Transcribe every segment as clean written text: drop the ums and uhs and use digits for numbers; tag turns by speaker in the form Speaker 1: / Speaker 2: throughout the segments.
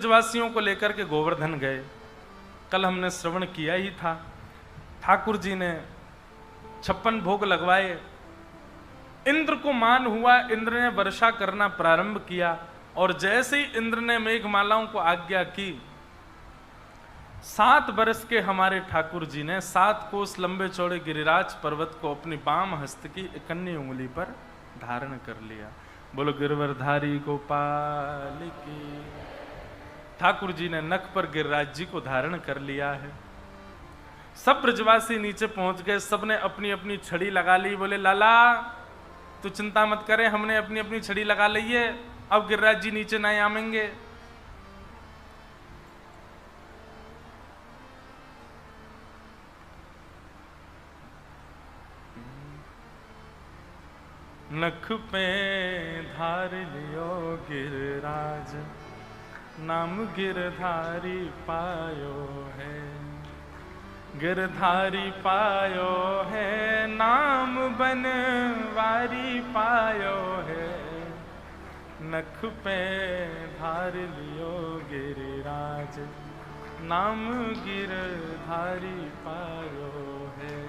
Speaker 1: ब्रजवासियों को लेकर के गोवर्धन गए। कल हमने श्रवण किया ही था, ठाकुर जी ने 56 भोग लगवाए। इंद्र को मान हुआ, इंद्र ने वर्षा करना प्रारंभ किया और जैसे ही इंद्र ने मेघमालाओं को आज्ञा की, 7 वर्ष के हमारे ठाकुर जी ने 7 कोस लंबे चौड़े गिरिराज पर्वत को अपनी बाम हस्त की इकन्नी उंगली पर धारण कर लिया। बोलो गिरवरधारी गोपाल की। ठाकुर जी ने नख पर गिरिराज जी को धारण कर लिया है। सब ब्रजवासी नीचे पहुंच गए, सबने अपनी अपनी छड़ी लगा ली। बोले लाला तू चिंता मत करे, हमने अपनी अपनी छड़ी लगा ली है, अब गिरिराज जी नीचे नहीं आवेंगे। नख पे धार लियो गिरिराज, नाम गिरधारी पायो है। गिरधारी पायो है, नाम बनवारी पायो है। नख पे धार लियो गिरिराज, नाम गिरधारी पायो है।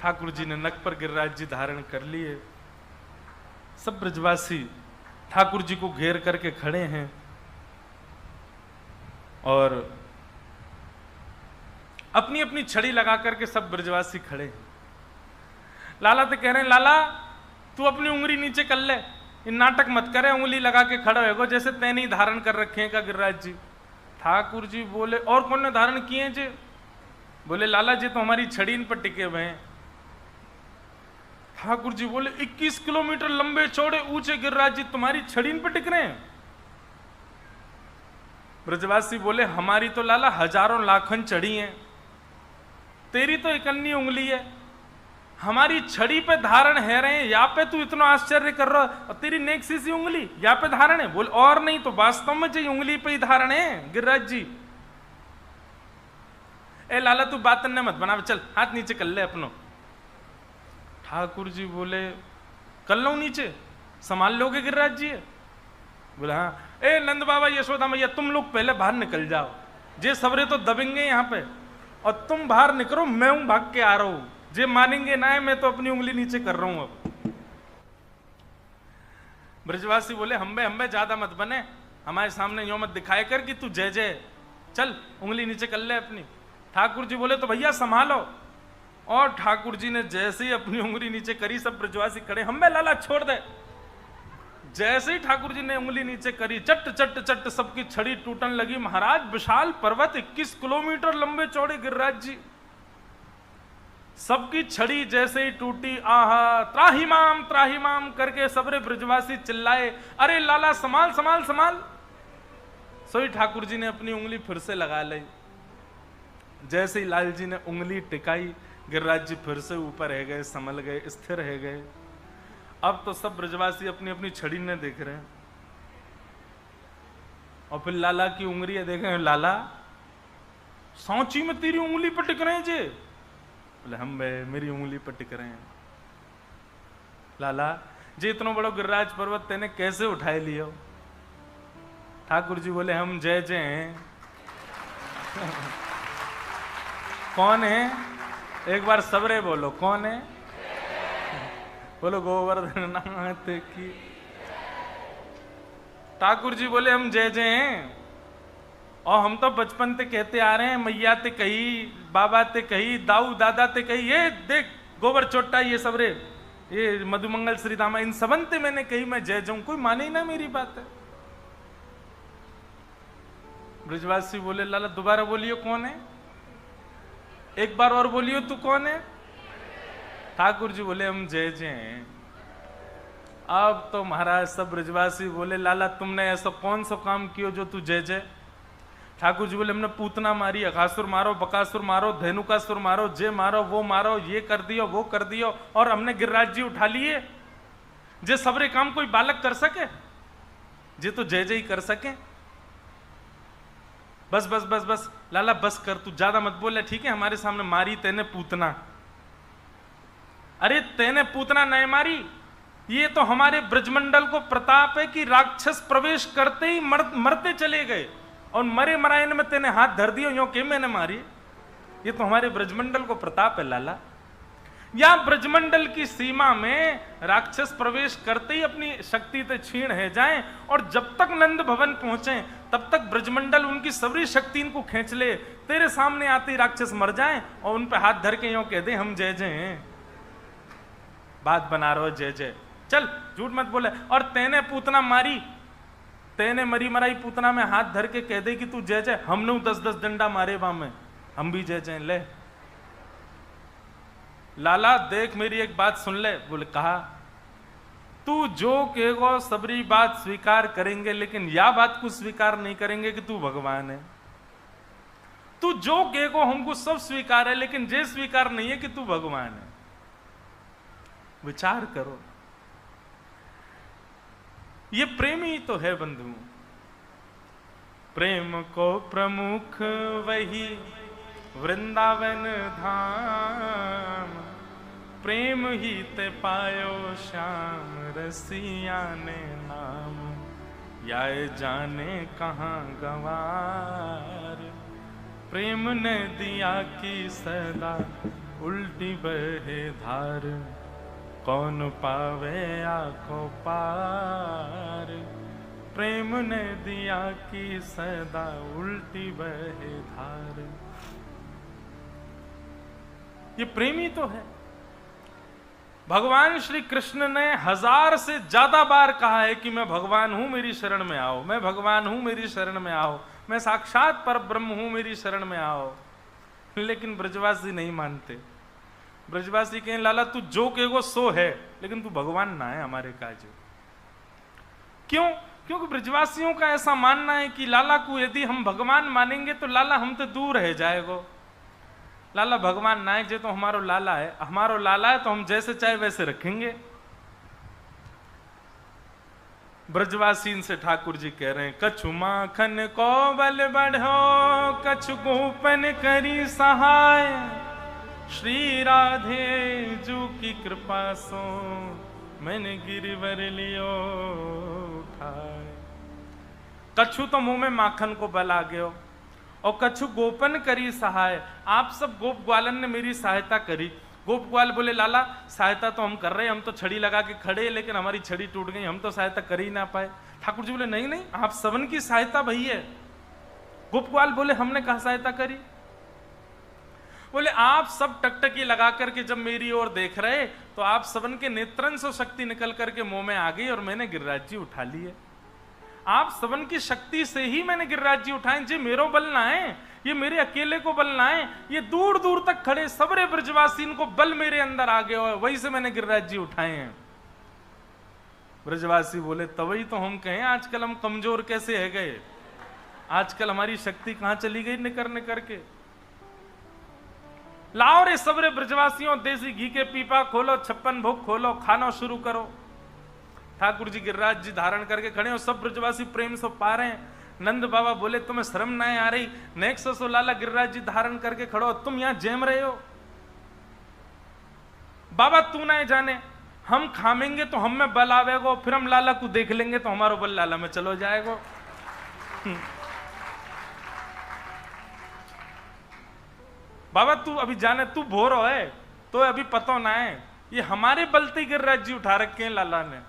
Speaker 1: ठाकुर जी ने नख पर गिरिराज जी धारण कर लिए। सब ब्रजवासी ठाकुर जी को घेर करके खड़े हैं और अपनी अपनी छड़ी लगा करके सब ब्रजवासी खड़े हैं। लाला तो कह रहे हैं लाला तू अपनी उंगली नीचे कर ले, इन नाटक मत करे, उंगली लगा के खड़ा होगा जैसे तैने ही धारण कर रखे हैं का गिरिराज जी। ठाकुर जी बोले और कौन ने धारण किए जी? बोले लाला जी तो हमारी छड़ी इन पर टिके हुए हैं। ठाकुर जी बोले 21 किलोमीटर लंबे चौड़े ऊंचे गिरिराज जी तुम्हारी छड़ी इन पर टिक रहे हैं? ब्रजवासी बोले हमारी तो लाला हजारों लाखन चढ़ी हैं, तेरी तो इकन्नी उंगली है, हमारी छड़ी पे धारण है रहे हैं, यहाँ पे तू इतना आश्चर्य कर रहा है और तेरी नेक सी उंगली यहाँ पे धारण है। बोल और नहीं तो वास्तव में जी उंगली पे ही धारण है गिरिराज जी। ए लाला तू बात न मत बना, चल हाथ नीचे कर ले अपनो। ठाकुर जी बोले कर लो नीचे, संभाल लोगे गिरिराज जी? बोले हाँ। ए नंद बाबा यशोदा मैया तुम लोग पहले बाहर निकल जाओ, जे सबरे तो दबेंगे यहाँ पे, और तुम बाहर निकलो, मैं हूं भाग के आ रहा हूं, जे मानेंगे ना है, मैं तो अपनी उंगली नीचे कर रहा हूं। अब ब्रजवासी बोले हम्बे ज्यादा मत बने, हमारे सामने यो मत दिखाए कर कि तू जय जय, चल उंगली नीचे कर ले अपनी। ठाकुर जी बोले तो भैया संभालो। और ठाकुर जी ने जैसे ही अपनी उंगली नीचे करी, सब ब्रजवासी खड़े, हम्बे लाला छोड़ दे। जैसे ही ठाकुर जी ने उंगली नीचे करी, चट चट चट सबकी छड़ी टूटने लगी। महाराज विशाल पर्वत 21 किलोमीटर लंबे चौड़े गिरिराज जी, सबकी छड़ी जैसे ही टूटी, आहा त्राहिमाम करके सबरे ब्रजवासी चिल्लाए, अरे लाला संभाल संभाल संभाल। सोई ठाकुर जी ने अपनी उंगली फिर से लगा ली। जैसे ही लाल जी ने उंगली टिकाई, गिरिराज जी फिर से ऊपर रह गए, संभल गए, स्थिर रह गए। अब तो सब ब्रजवासी अपनी अपनी छड़ी ने देख रहे हैं और फिर लाला की उंगली देख रहे हैं। लाला सांची में तेरी उंगली पर टिक रहे हैं जी? बोले हम मेरी उंगली पर टिक रहे हैं। लाला जी इतना बड़ा गिरिराज पर्वत तेने कैसे उठाए लियो? ठाकुर जी बोले हम जय जय हैं। कौन है? एक बार सबरे बोलो कौन है? बोलो गोवर्धन नाथ की। ठाकुर जी बोले हम जय जय हैं, और हम तो बचपन से कहते आ रहे हैं, मैया ते कही, बाबा ते कही, दाऊ दादा ते कही, ये देख गोबर चोट्टा, ये सबरे, ये मधुमंगल श्री दामा, इन सबंते मैंने कही मैं जय जाऊं, कोई माने ही ना मेरी बात है। ब्रजवासी बोले लाला दोबारा बोलियो कौन है? एक बार और बोलियो तू कौन है? ठाकुर जी बोले हम जय जय हैं। अब तो महाराज सब ब्रजवासी बोले लाला तुमने ऐसा कौन सा काम किया जो तू जय जय? ठाकुर जी बोले हमने पूतना मारी, अघासुर मारो, बकासुर मारो, धेनुकासुर मारो, जे मारो वो मारो, ये कर दियो वो कर दियो, और हमने गिरिराज जी उठा लिए। जे सबरे काम कोई बालक कर सके, जे तो जय जय कर सके। बस बस बस बस लाला बस कर, तू ज्यादा मत बोले ठीक है? हमारे सामने मारी तेने पूतना। अरे तेने पूतना नहीं मारी, ये तो हमारे ब्रजमंडल को प्रताप है कि राक्षस प्रवेश करते ही मरते चले गए, और मरे मरायन में तेने हाथ धर दियो यो के मैंने मारी। ये तो हमारे ब्रजमंडल को प्रताप है लाला। या ब्रजमंडल की सीमा में राक्षस प्रवेश करते ही अपनी शक्ति से छीण है जाएं, और जब तक नंद भवन पहुंचे तब तक ब्रजमंडल उनकी सबरी शक्ति इनको खींच ले, तेरे सामने आते ही राक्षस मर जाएं और उन पे हाथ धर के यूं कह दे हम जय जय हैं, बात बना रहे हो जय जय, चल झूठ मत बोले। और तेने पूतना मारी, तेने मरी मराई पूतना में हाथ धर के कह दे कि तू जय जय, हमने 10-10 डंडा मारे वहां में, हम भी जय जय। ले लाला देख मेरी एक बात सुन ले। बोले कहा, तू जो कहेगो सबरी बात स्वीकार करेंगे, लेकिन यह बात को स्वीकार नहीं करेंगे कि तू भगवान है। तू जो कहेगो हमको सब स्वीकार है, लेकिन ये स्वीकार नहीं है कि तू भगवान है। विचार करो, ये प्रेम ही तो है बंधु। प्रेम को प्रमुख वही वृंदावन धाम, प्रेम ही ते पायो श्याम रसिया ने नाम, याए जाने कहाँ गवार, प्रेम ने दिया की सदा उल्टी बहे धार, कौन पावे आँखों पार, प्रेम ने दिया की सदा उल्टी बहे धार। ये प्रेम ही तो है। भगवान श्री कृष्ण ने 1000 से ज्यादा बार कहा है कि मैं भगवान हूं मेरी शरण में आओ, मैं भगवान हूं मेरी शरण में आओ, मैं साक्षात पर ब्रह्म हूं मेरी शरण में आओ। लेकिन ब्रजवासी नहीं मानते। ब्रजवासी कहें लाला तू जो कहेगो सो है, लेकिन तू भगवान ना है हमारे काज। क्यों? क्योंकि ब्रजवासियों का ऐसा मानना है कि लाला को यदि हम भगवान मानेंगे तो लाला हम तो दूर रह जाएगो। लाला भगवान ना है, जे तो हमारो लाला है, हमारो लाला है तो हम जैसे चाहे वैसे रखेंगे। ब्रजवासी से ठाकुर जी कह रहे हैं, कछु माखन को बल बढ़ो, कछु गोपन करी सहाय, श्री राधे जू की कृपा सो मैंने गिरवर लियो उठाए। कछु तो मुंह में माखन को बल आ गयो, और कछु गोपन करी सहाय, आप सब गोप ग्वालन ने मेरी सहायता करी। गोप ग्वाल बोले लाला सहायता तो हम कर रहे हैं, हम तो छड़ी लगा के खड़े, लेकिन हमारी छड़ी टूट गई, हम तो सहायता कर ही ना पाए। ठाकुर जी बोले नहीं नहीं, आप सबन की सहायता भई है। गोप ग्वाल बोले हमने कहा सहायता करी? बोले आप सब टकटकी लगा करके जब मेरी ओर देख रहे तो आप सबन के नेत्रन से शक्ति निकल करके मुंह में आ गई और मैंने गिरिराज जी उठा लिए। आप सबन की शक्ति से ही मैंने गिरिराज जी उठाए, जी मेरो बल ना है, ये मेरे अकेले को बल ना है, ये दूर दूर तक खड़े सबरे ब्रजवासी को बल मेरे अंदर आ गया, वही से मैंने गिरिराज जी उठाए हैं। ब्रजवासी बोले तभी तो हम कहें आजकल हम कमजोर कैसे है गए, आजकल हमारी शक्ति कहां चली गई निकर निकर के। लाओ रे सबरे ब्रजवासियों, देसी घी के पीपा खोलो, 56 भोग खोलो, खाना शुरू करो। ठाकुर जी गिरिराज जी धारण करके खड़े हो, सब ब्रजवासी प्रेम से पा रहे हैं। नंद बाबा बोले तुम्हें शर्म ना आ रही, नेक्स्ट सो लाला गिरिराज जी धारण करके खड़ो, तुम यहां जैम रहे हो। बाबा तू ना जाने, हम खामेंगे तो हम में बल आवेगो, फिर हम लाला को देख लेंगे तो हमारा बल लाला में चलो जाएगो। बाबा तू अभी जाने, तू भोर हो है तो अभी पता ना है, ये हमारे बलते गिरिराज जी उठा रखे हैं लाला ने।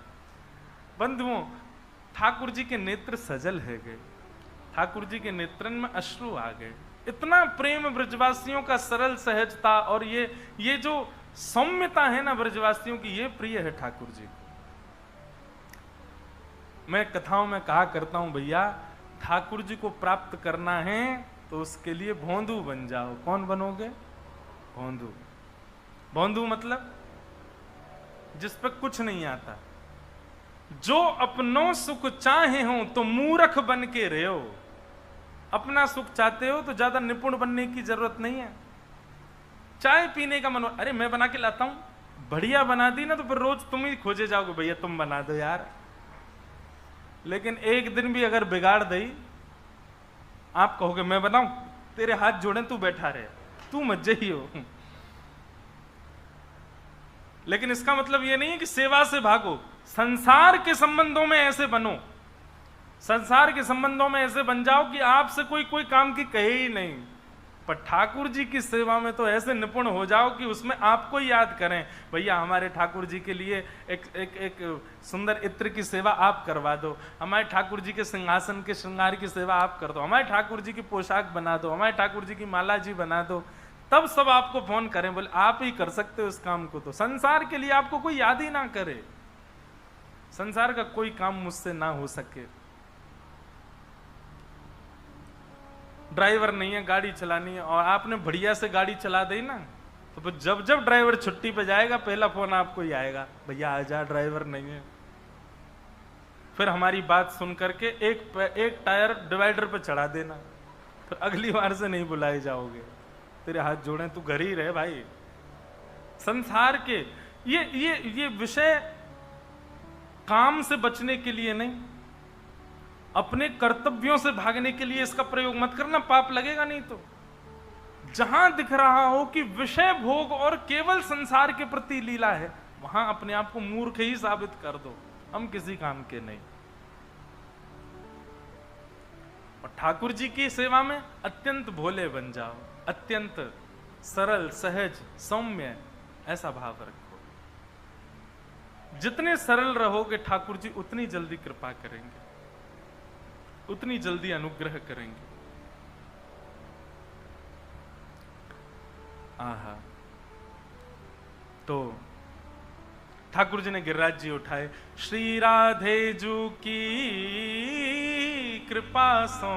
Speaker 1: बंधुओं ठाकुर जी के नेत्र सजल है गए, ठाकुर जी के नेत्रन में अश्रु आ गए। इतना प्रेम ब्रजवासियों का, सरल सहजता, और ये जो सौम्यता है ना ब्रजवासियों की, ये प्रिय है ठाकुर जी को। मैं कथाओं में कहा करता हूं भैया, ठाकुर जी को प्राप्त करना है तो उसके लिए भोंदू बन जाओ। कौन बनोगे? भोंदू। भोंदू मतलब जिस पर कुछ नहीं आता, जो अपनों सुख चाहे हो तो मूर्ख बन के रहो। अपना सुख चाहते हो तो ज्यादा निपुण बनने की जरूरत नहीं है। चाय पीने का मन, अरे मैं बना के लाता हूं, बढ़िया बना दी ना तो फिर रोज तुम ही खोजे जाओगे, भैया तुम बना दो यार। लेकिन एक दिन भी अगर बिगाड़ दी, आप कहोगे मैं बनाऊं, तेरे हाथ जोड़े तू बैठा रहे, तू मजे ही हो। लेकिन इसका मतलब यह नहीं है कि सेवा से भागो। संसार के संबंधों में ऐसे बनो, संसार के संबंधों में ऐसे बन जाओ कि आपसे कोई काम की कहे ही नहीं। पर ठाकुर जी की सेवा में तो ऐसे निपुण हो जाओ कि उसमें आपको याद करें, भैया हमारे ठाकुर जी के लिए एक सुंदर इत्र की सेवा आप करवा दो, हमारे ठाकुर जी के सिंहासन के श्रृंगार की सेवा आप कर दो, हमारे ठाकुर जी की पोशाक बना दो, हमारे ठाकुर जी की माला जी बना दो। तब सब आपको फोन करें, बोले आप ही कर सकते हो इस काम को। तो संसार के लिए आपको कोई याद ही ना करे, संसार का कोई काम मुझसे ना हो सके। ड्राइवर नहीं है, गाड़ी चलानी है, और आपने बढ़िया से गाड़ी चला दी ना, तो फिर जब जब ड्राइवर छुट्टी पे जाएगा पहला फोन आपको ही आएगा, भैया आजा ड्राइवर नहीं है। फिर हमारी बात सुन करके एक टायर डिवाइडर पे चढ़ा देना, फिर अगली बार से नहीं बुलाए जाओगे। तेरे हाथ जोड़े, तू घर ही रहे भाई। संसार के ये विषय काम से बचने के लिए नहीं, अपने कर्तव्यों से भागने के लिए इसका प्रयोग मत करना, पाप लगेगा नहीं। तो जहां दिख रहा हो कि विषय भोग और केवल संसार के प्रति लीला है, वहां अपने आप को मूर्ख ही साबित कर दो, हम किसी काम के नहीं। और ठाकुर जी की सेवा में अत्यंत भोले बन जाओ, अत्यंत सरल सहज सौम्य ऐसा भाव रखो। जितने सरल रहोगे ठाकुर जी उतनी जल्दी कृपा करेंगे, उतनी जल्दी अनुग्रह करेंगे। आहा, तो ठाकुर जी ने गिरिराज जी उठाए, श्री राधे जू की कृपा सो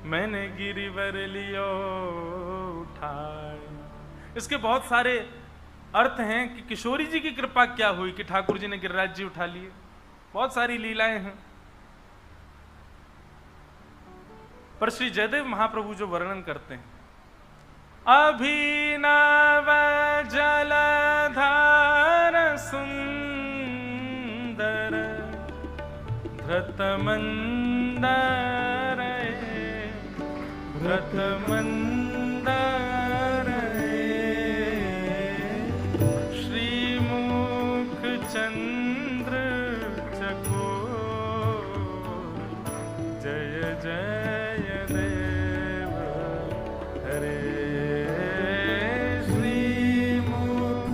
Speaker 1: मैंने गिरिवर लियो उठाए। इसके बहुत सारे अर्थ हैं कि किशोरी जी की कृपा क्या हुई कि ठाकुर जी ने गिरिराज जी उठा लिए। बहुत सारी लीलाएं हैं, पर श्री जयदेव महाप्रभु जो वर्णन करते हैं, अभिनव जलधार सुंदर धृत मंदर धृत मंदर श्रीमुख चंद्र चकोर जय जय देव हरे श्रीमुख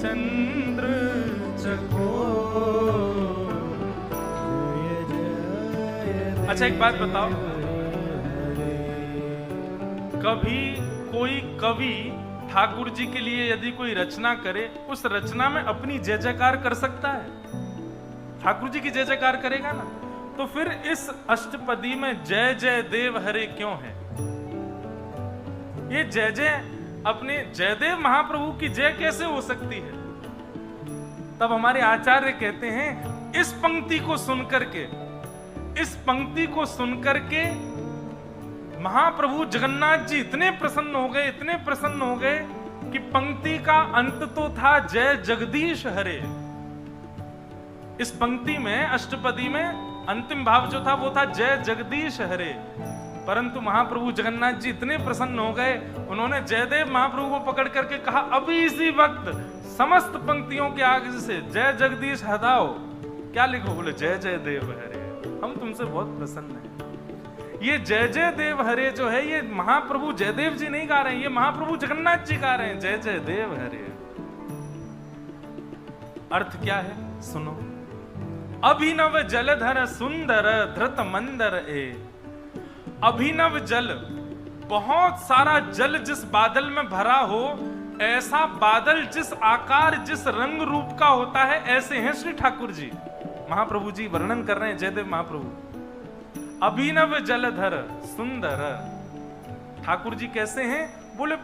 Speaker 1: चंद्र चकोर जय जय। अच्छा एक बात बताओ, कभी कोई कवि ठाकुर जी के लिए यदि कोई रचना करे, उस रचना में अपनी जय जयकार कर सकता है? ठाकुर जी की जय जयकार करेगा ना। तो फिर इस अष्टपदी में जय जय देव हरे क्यों है? ये जय जय अपने जयदेव महाप्रभु की जय कैसे हो सकती है? तब हमारे आचार्य कहते हैं, इस पंक्ति को सुनकर के, इस पंक्ति को सुनकर के महाप्रभु जगन्नाथ जी इतने प्रसन्न हो गए, इतने प्रसन्न हो गए कि पंक्ति का अंत तो था जय जगदीश हरे। इस पंक्ति में, अष्टपदी में अंतिम भाव जो था वो था जय जगदीश हरे। परंतु महाप्रभु जगन्नाथ जी इतने प्रसन्न हो गए, उन्होंने जयदेव महाप्रभु को पकड़ करके कहा, अभी इसी वक्त समस्त पंक्तियों के आगे से जय जगदीश हटाओ, क्या लिखो? बोले जय जय देव हरे, हम तुमसे बहुत प्रसन्न हैं। ये जय जय देव हरे जो है, ये महाप्रभु जयदेव जी नहीं गा रहे हैं, ये महाप्रभु जगन्नाथ जी गा रहे हैं, जय जय देव हरे। अर्थ क्या है सुनो, अभिनव जलधर सुंदर धृत मंदर ए। अभिनव जल, बहुत सारा जल जिस बादल में भरा हो, ऐसा बादल जिस आकार जिस रंग रूप का होता है, ऐसे हैं श्री ठाकुर जी। महाप्रभु जी वर्णन कर रहे हैं, जयदेव महाप्रभु। अभिनव जलधर सुंदर, ठाकुर जी कैसे हैं? बोले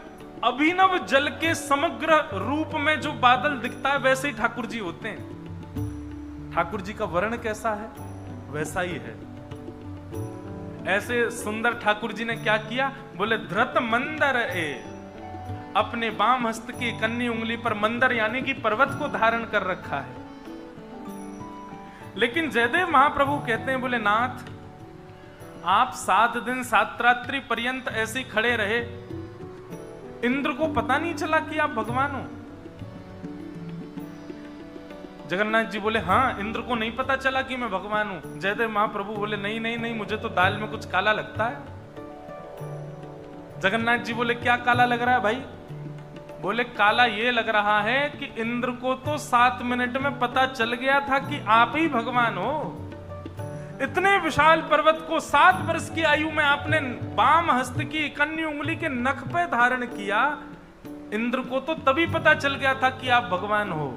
Speaker 1: अभिनव जल के समग्र रूप में जो बादल दिखता है वैसे ही ठाकुर जी होते हैं। ठाकुर जी का वर्ण कैसा है वैसा ही है। ऐसे सुंदर ठाकुर जी ने क्या किया? बोले धृत मंदर ए, अपने बाम हस्त की कन्नी उंगली पर मंदर यानी कि पर्वत को धारण कर रखा है। लेकिन जयदेव महाप्रभु कहते हैं, बोले नाथ आप 7 दिन 7 रात्रि पर्यंत ऐसे खड़े रहे, इंद्र को पता नहीं चला कि आप भगवान हो। जगन्नाथ जी बोले हाँ, इंद्र को नहीं पता चला कि मैं भगवान हूं। जयदेव महाप्रभु बोले नहीं नहीं नहीं, मुझे तो दाल में कुछ काला लगता है। जगन्नाथ जी बोले क्या काला लग रहा है भाई? बोले काला ये लग रहा है कि इंद्र को तो 7 मिनट में पता चल गया था कि आप ही भगवान हो। इतने विशाल पर्वत को 7 वर्ष की आयु में आपने बाम हस्त की कन्नी उंगली के नख पे धारण किया। इंद्र को तो तभी पता चल गया था कि आप भगवान हो।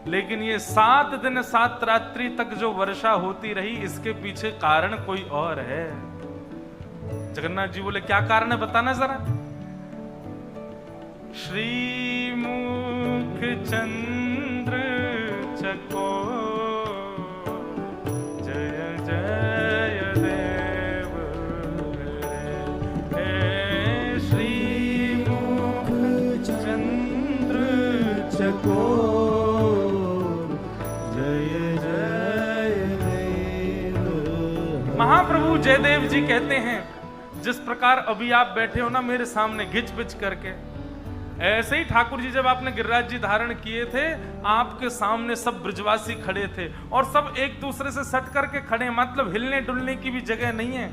Speaker 1: लेकिन ये 7 दिन 7 रात्रि तक जो वर्षा होती रही, इसके पीछे कारण कोई और है। जगन्नाथ जी बोले क्या कारण है, बताना जरा। श्रीमुख चंद्र चकोर, जय जय देव हे। श्रीमुख चंद्र चकोर, जय जय देव। महाप्रभु जयदेव जी कहते हैं जिस प्रकार अभी आप बैठे हो ना मेरे सामने घिच पिच करके, ऐसे ही ठाकुर जी जब आपने गिरिराज जी धारण किए थे, आपके सामने सब ब्रजवासी खड़े थे और सब एक दूसरे से सट करके खड़े, मतलब हिलने डुलने की भी जगह नहीं है।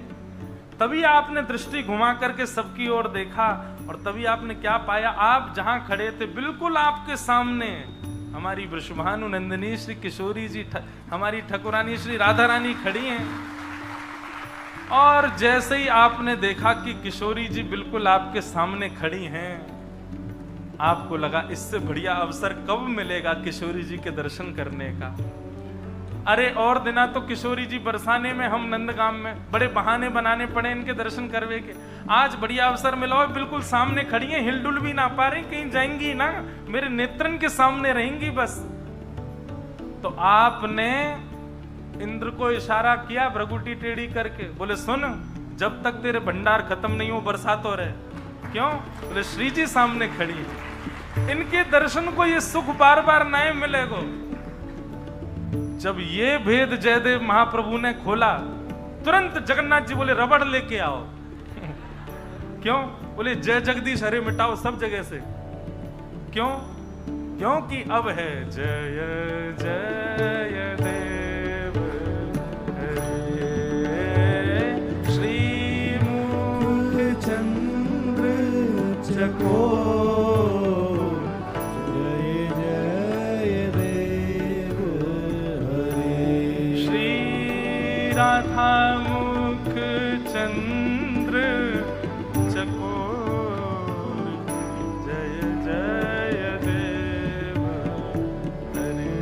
Speaker 1: तभी आपने दृष्टि घुमा करके सबकी ओर देखा और तभी आपने क्या पाया, आप जहां खड़े थे बिल्कुल आपके सामने हमारी वृषभानु नंदिनी श्री किशोरी जी, हमारी ठकुरानी श्री राधा रानी खड़ी हैं। और जैसे ही आपने देखा कि किशोरी जी बिल्कुल आपके सामने खड़ी हैं, आपको लगा इससे बढ़िया अवसर कब मिलेगा किशोरी जी के दर्शन करने का। अरे और दिना तो किशोरी जी बरसाने में, हम नंदगाम में, बड़े बहाने बनाने पड़े इनके दर्शन करवे के। आज बढ़िया अवसर मिला और बिल्कुल सामने खड़ी हैं, हिलडुल भी ना पा रही, कहीं जाएंगी ना, मेरे नेत्रन के सामने रहेंगी बस। तो आपने इंद्र को इशारा किया भ्रगुटी टेढ़ी करके, बोले सुन, जब तक तेरे भंडार खत्म नहीं हो बरसात हो रहे। क्यों? बोले श्री जी सामने खड़ी है, इनके दर्शन को ये सुख बार बार नहीं मिलेगा। जब ये भेद जयदेव महाप्रभु ने खोला, तुरंत जगन्नाथ जी बोले रबड़ लेके आओ। क्यों? बोले जय जगदीश हरे मिटाओ सब जगह से। क्यों? क्योंकि अब है जय जय देव श्री मुख चंद्र चकोर, जय जय देव हरे। श्री राधा मुख चंद्र चकोर, जय जय देव हरे।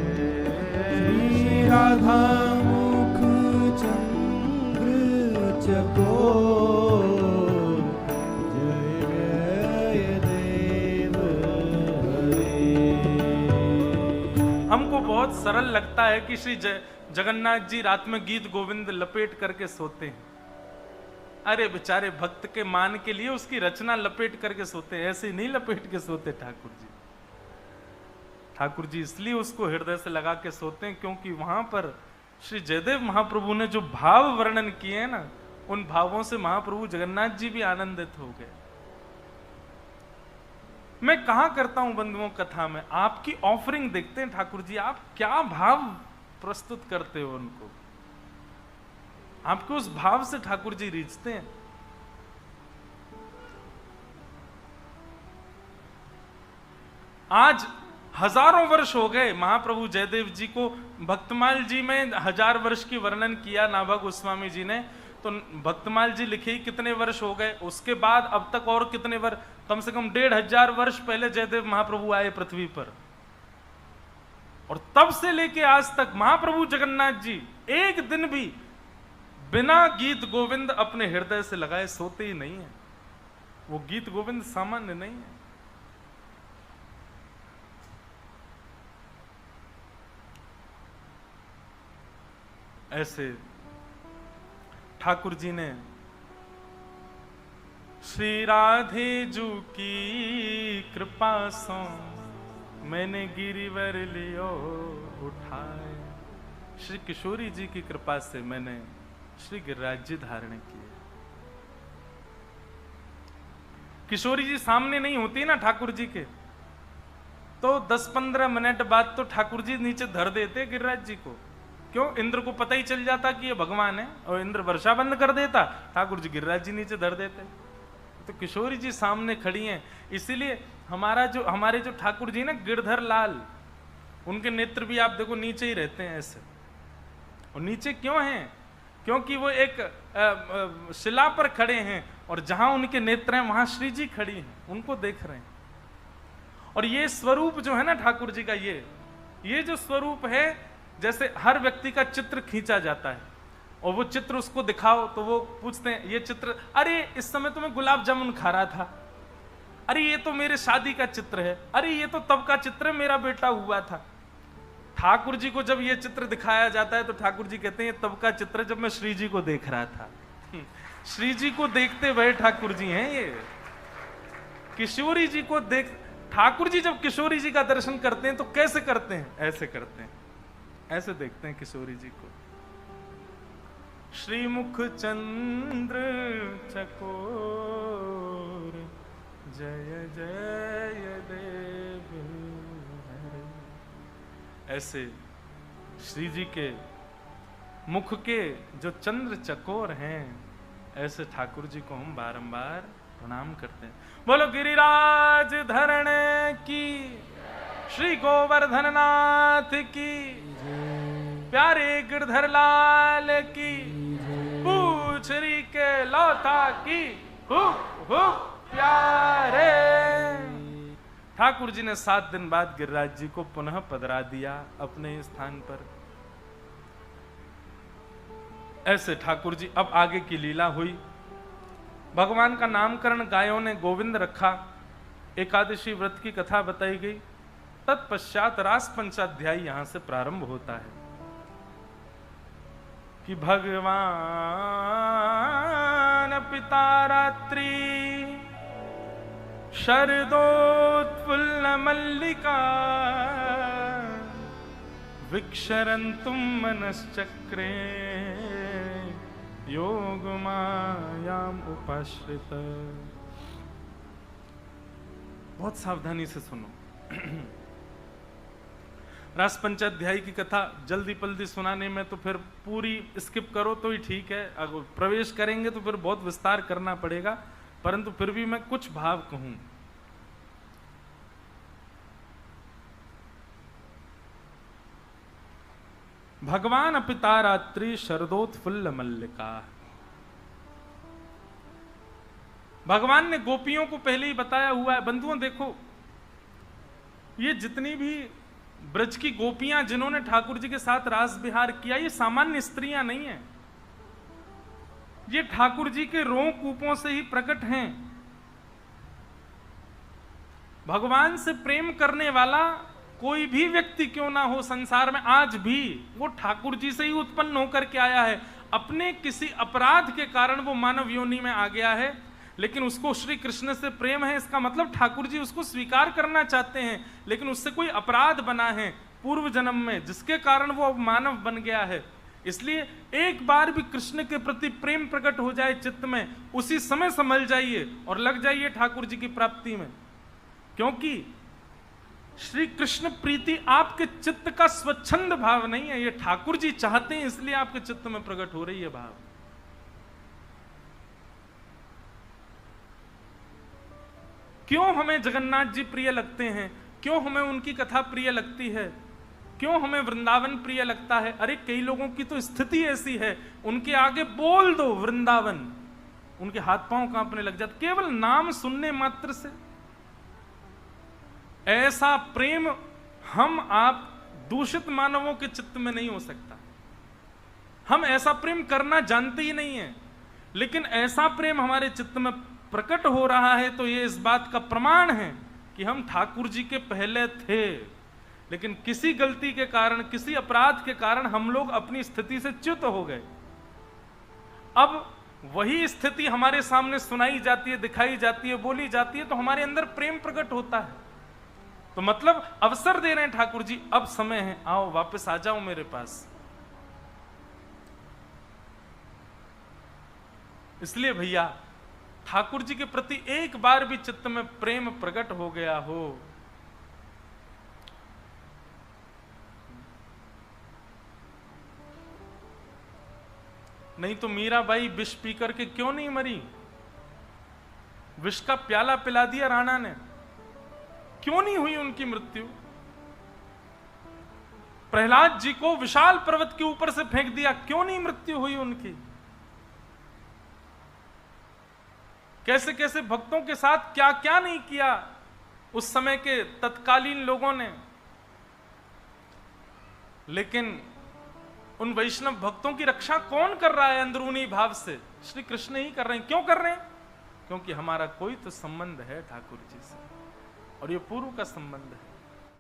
Speaker 1: श्री राधा मुख चंद्र चकोर, जय जय देव हरे। हमको बहुत सरल लगता है कि श्री जगन्नाथ जी रात में गीत गोविंद लपेट करके सोते हैं। अरे बेचारे भक्त के मान के लिए उसकी रचना लपेट करके सोते हैं, ऐसे नहीं लपेट के सोते ठाकुर जी। ठाकुर जी इसलिए उसको हृदय से लगा के सोते हैं क्योंकि वहां पर श्री जयदेव महाप्रभु ने जो भाव वर्णन किए हैं ना, उन भावों से महाप्रभु जगन्नाथ जी भी आनंदित हो गए। मैं कहा करता हूं बंधुओं कथा में, आपकी ऑफरिंग देखते हैं ठाकुर जी, आप क्या भाव प्रस्तुत करते हो उनको, आपको उस भाव से ठाकुर जी रीझते हैं। आज हजारों वर्ष हो गए महाप्रभु जयदेव जी को। भक्तमाल जी में 1000 वर्ष की वर्णन किया नाभा गोस्वामी जी ने, तो भक्तमाल जी लिखे ही कितने वर्ष हो गए, उसके बाद अब तक और कितने वर्ष, कम से कम 1500 वर्ष पहले जयदेव महाप्रभु आए पृथ्वी पर, और तब से लेके आज तक महाप्रभु जगन्नाथ जी एक दिन भी बिना गीत गोविंद अपने हृदय से लगाए सोते ही नहीं है। वो गीत गोविंद सामान्य नहीं है। ऐसे ठाकुर जी ने श्री राधे जू की कृपा सो मैंने गिरिवर लियो उठाए। श्री किशोरी जी की कृपा से मैंने श्री गिरिराज जी धारण किए। किशोरी जी सामने नहीं होती ना ठाकुर जी के, तो 10-15 मिनट बाद तो ठाकुर जी नीचे धर देते गिरिराज जी को। क्यों? इंद्र को पता ही चल जाता कि ये भगवान है, और इंद्र वर्षा बंद कर देता, ठाकुर जी गिरिराज जी नीचे धर देते। तो किशोरी जी सामने खड़ी हैं, इसीलिए हमारे जो ठाकुर जी ना गिरधर लाल, उनके नेत्र भी आप देखो नीचे ही रहते हैं ऐसे। और नीचे क्यों हैं? क्योंकि वो एक शिला पर खड़े हैं, और जहां उनके नेत्र हैं वहां श्री जी खड़ी हैं, उनको देख रहे हैं। और ये स्वरूप जो है ना ठाकुर जी का, ये जो स्वरूप है, जैसे हर व्यक्ति का चित्र खींचा जाता है और वो चित्र उसको दिखाओ तो वो पूछते हैं ये चित्र, अरे इस समय तो मैं गुलाब जामुन खा रहा था, अरे ये तो मेरे शादी का चित्र है, अरे ये तो तब का चित्र है मेरा बेटा हुआ था। ठाकुर जी को जब ये चित्र दिखाया जाता है तो ठाकुर जी कहते हैं ये तब का चित्र है जब मैं श्री जी को देख रहा था। श्री जी को देखते हुए ठाकुर जी हैं ये। किशोरी जी को देख, ठाकुर जी जब किशोरी जी का दर्शन करते हैं तो कैसे करते हैं? ऐसे करते हैं, ऐसे देखते हैं किशोरी जी को। श्रीमुख चंद्र चकोर जय जय देव हरे। ऐसे श्री जी के मुख के जो चंद्र चकोर हैं, ऐसे ठाकुर जी को हम बारंबार प्रणाम करते हैं। बोलो गिरिराज धरण की, श्री गोवर्धन नाथ की, प्यारे गिरधर लाल की, पूछरी के लौथा की, हुक हुक प्यारे। ठाकुर जी ने 7 दिन बाद गिरिराज जी को पुनः पधरा दिया अपने स्थान पर। ऐसे ठाकुर जी, अब आगे की लीला हुई। भगवान का नामकरण गायों ने गोविंद रखा, एकादशी व्रत की कथा बताई गई। तत्पश्चात रास पंचाध्याय यहां से प्रारंभ होता है कि भगवान पिता रात्रि शरदोत्फुल्ल मल्लिका विक्षरन्तुम मनश्चक्रे योग मायाम उपाश्रित। बहुत सावधानी से सुनो। रास पंचाध्याय की कथा जल्दी पल्दी सुनाने में तो फिर पूरी स्किप करो तो ही ठीक है, अगर प्रवेश करेंगे तो फिर बहुत विस्तार करना पड़ेगा, परंतु फिर भी मैं कुछ भाव कहूं। भगवान अपिता रात्रि शरदोत्फुल्ल मल्लिका। भगवान ने गोपियों को पहले ही बताया हुआ है। बंधुओं देखो, ये जितनी भी ब्रज की गोपियां जिन्होंने ठाकुर जी के साथ रास विहार किया, ये सामान्य स्त्रियां नहीं है, ये ठाकुर जी के रों कूपों से ही प्रकट हैं। भगवान से प्रेम करने वाला कोई भी व्यक्ति क्यों ना हो संसार में, आज भी वो ठाकुर जी से ही उत्पन्न होकर के आया है। अपने किसी अपराध के कारण वो मानव योनि में आ गया है, लेकिन उसको श्री कृष्ण से प्रेम है, इसका मतलब ठाकुर जी उसको स्वीकार करना चाहते हैं, लेकिन उससे कोई अपराध बना है पूर्व जन्म में, जिसके कारण वो अब मानव बन गया है। इसलिए एक बार भी कृष्ण के प्रति प्रेम प्रकट हो जाए चित्त में, उसी समय संभल जाइए और लग जाइए ठाकुर जी की प्राप्ति में, क्योंकि श्री कृष्ण प्रीति आपके चित्त का स्वच्छंद भाव नहीं है, ये ठाकुर जी चाहते हैं, इसलिए आपके चित्त में प्रकट हो रही है भाव। क्यों हमें जगन्नाथ जी प्रिय लगते हैं, क्यों हमें उनकी कथा प्रिय लगती है, क्यों हमें वृंदावन प्रिय लगता है? अरे कई लोगों की तो स्थिति ऐसी है, उनके आगे बोल दो वृंदावन, उनके हाथ पांव कांपने लग जाते केवल नाम सुनने मात्र से। ऐसा प्रेम हम आप दूषित मानवों के चित्त में नहीं हो सकता। हम ऐसा प्रेम करना जानते ही नहीं है, लेकिन ऐसा प्रेम हमारे चित्त में प्रकट हो रहा है, तो ये इस बात का प्रमाण है कि हम ठाकुर जी के पहले थे, लेकिन किसी गलती के कारण, किसी अपराध के कारण हम लोग अपनी स्थिति से च्युत हो गए। अब वही स्थिति हमारे सामने सुनाई जाती है, दिखाई जाती है, बोली जाती है, तो हमारे अंदर प्रेम प्रकट होता है। तो मतलब अवसर दे रहे हैं ठाकुर जी, अब समय है, आओ वापस आ जाओ मेरे पास। इसलिए भैया ठाकुर जी के प्रति एक बार भी चित्त में प्रेम प्रकट हो गया हो, नहीं तो मीराबाई विष पी करके क्यों नहीं मरी? विष का प्याला पिला दिया राणा ने, क्यों नहीं हुई उनकी मृत्यु? प्रहलाद जी को विशाल पर्वत के ऊपर से फेंक दिया, क्यों नहीं मृत्यु हुई उनकी? कैसे कैसे भक्तों के साथ क्या क्या नहीं किया उस समय के तत्कालीन लोगों ने। लेकिन उन वैष्णव भक्तों की रक्षा कौन कर रहा है अंदरूनी भाव से? श्री कृष्ण ही कर रहे हैं। क्यों कर रहे हैं? क्योंकि हमारा कोई तो संबंध है ठाकुर जी से, और ये पूर्व का संबंध है।